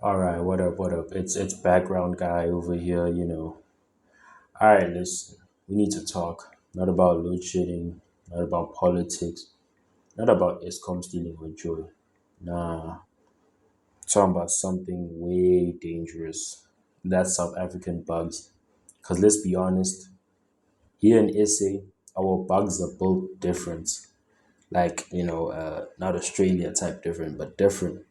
All right, what up? What up? It's background guy over here. All right, listen. We need to talk. Not about load shedding, not about politics, not about ESCOM stealing with joy. Nah, talking about something way dangerous. That's South African bugs. Cause let's be honest, here in SA, our bugs are built different. Like not Australia type different, but different.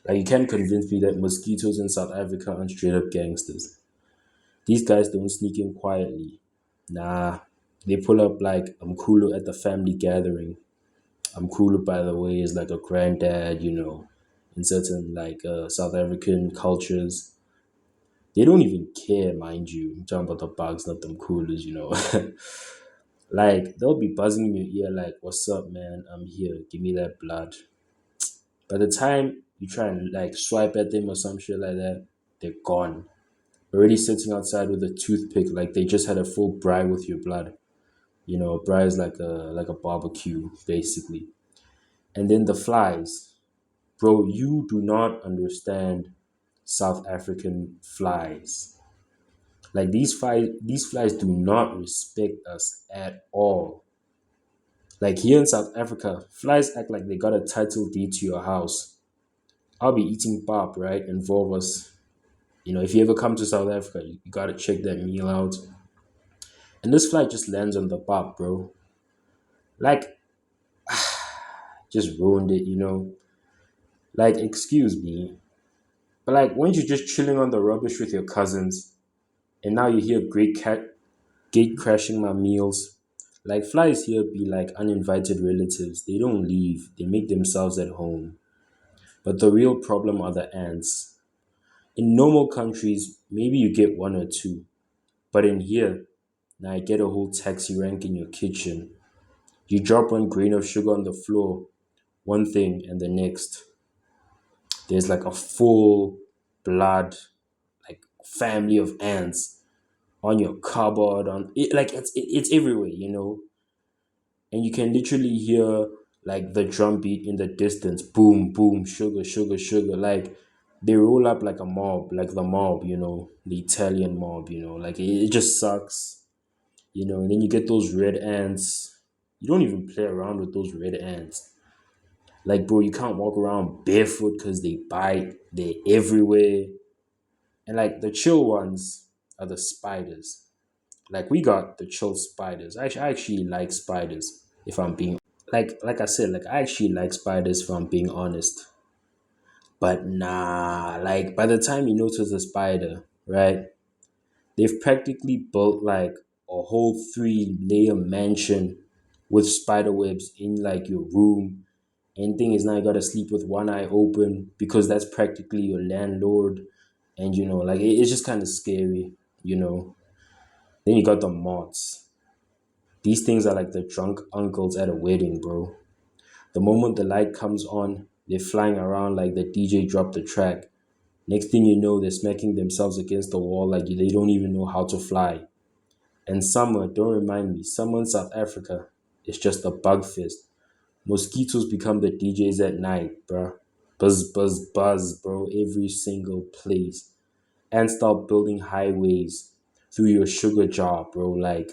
Like you can't convince me that mosquitoes in South Africa aren't straight up gangsters. These guys don't sneak in quietly. Nah, they pull up like I'm Kulu at the family gathering. I'm Kulu, by the way, is like a granddad. In certain like South African cultures, they don't even care, mind you. I'm talking about the bugs, not them coolers. Like they'll be buzzing in your ear, like, "What's up, man? I'm here. Give me that blood." By the time you try and like swipe at them or some shit like that, they're gone. Already sitting outside with a toothpick, like they just had a full braai with your blood. A braai is like a barbecue, basically. And then the flies, bro. You do not understand South African flies. Like these flies do not respect us at all. Like here in South Africa, flies act like they got a title deed to your house. I'll be eating pap, right? And Volvos. If you ever come to South Africa, you gotta check that meal out. And this flight just lands on the pop, bro. Like, just ruined it. Like, excuse me. But like, weren't you just chilling on the rubbish with your cousins? And now you hear great cat gate crashing my meals. Like, flies here be like uninvited relatives. They don't leave, they make themselves at home. But the real problem are the ants. In normal countries, maybe you get one or two. But in here, now I get a whole taxi rank in your kitchen. You drop one grain of sugar on the floor, one thing, and the next. There's like a full blood, like family of ants on your cupboard, on it, like it's everywhere. And you can literally hear like the drum beat in the distance, boom, boom, sugar, sugar, sugar. Like they roll up like a mob, like the mob, the Italian mob. Like it just sucks. And then you get those red ants. You don't even play around with those red ants. Like, bro, you can't walk around barefoot because they bite. They're everywhere. And like the chill ones are the spiders. Like we got the chill spiders. I actually like spiders. If I'm being like I said, like I actually like spiders. If I'm being honest. But nah, like by the time you notice a spider, right? They've practically built like a whole 3-layer mansion with spider webs in like your room. And thing is now you gotta sleep with one eye open because that's practically your landlord. And like it's just kind of scary. Then you got the moths. These things are like the drunk uncles at a wedding, bro. The moment the light comes on, they're flying around like the DJ dropped the track. Next thing you know, they're smacking themselves against the wall like they don't even know how to fly. And summer, don't remind me, summer in South Africa is just a bug fest. Mosquitoes become the DJs at night, bro. Buzz, buzz, buzz, bro. Every single place. And start building highways through your sugar jar, bro. Like,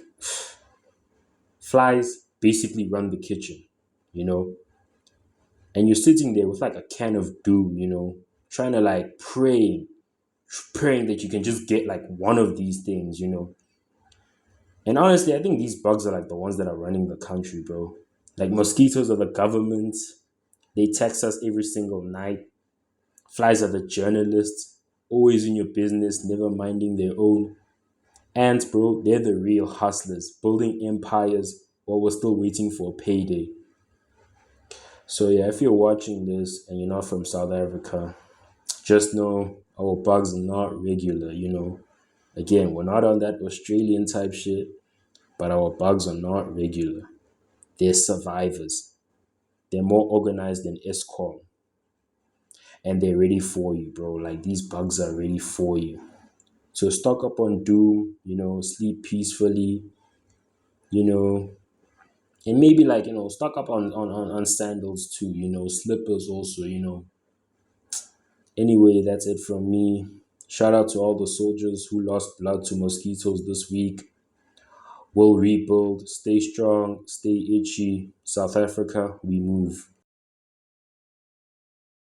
flies basically run the kitchen, you know? And you're sitting there with like a can of doom, trying to like praying that you can just get like one of these things. And honestly, I think these bugs are like the ones that are running the country, bro. Like mosquitoes are the government. They text us every single night. Flies are the journalists, always in your business, never minding their own. Ants, bro, they're the real hustlers, building empires while we're still waiting for a payday. So yeah, if you're watching this and you're not from South Africa, just know our bugs are not regular. Again, we're not on that Australian type shit, but our bugs are not regular. They're survivors. They're more organized than ESCOM. And they're ready for you, bro. Like these bugs are ready for you. So stock up on Doom, sleep peacefully, you know, and maybe like, stock up on sandals too, slippers also. Anyway, that's it from me. Shout out to all the soldiers who lost blood to mosquitoes this week. We'll rebuild. Stay strong. Stay itchy. South Africa, we move.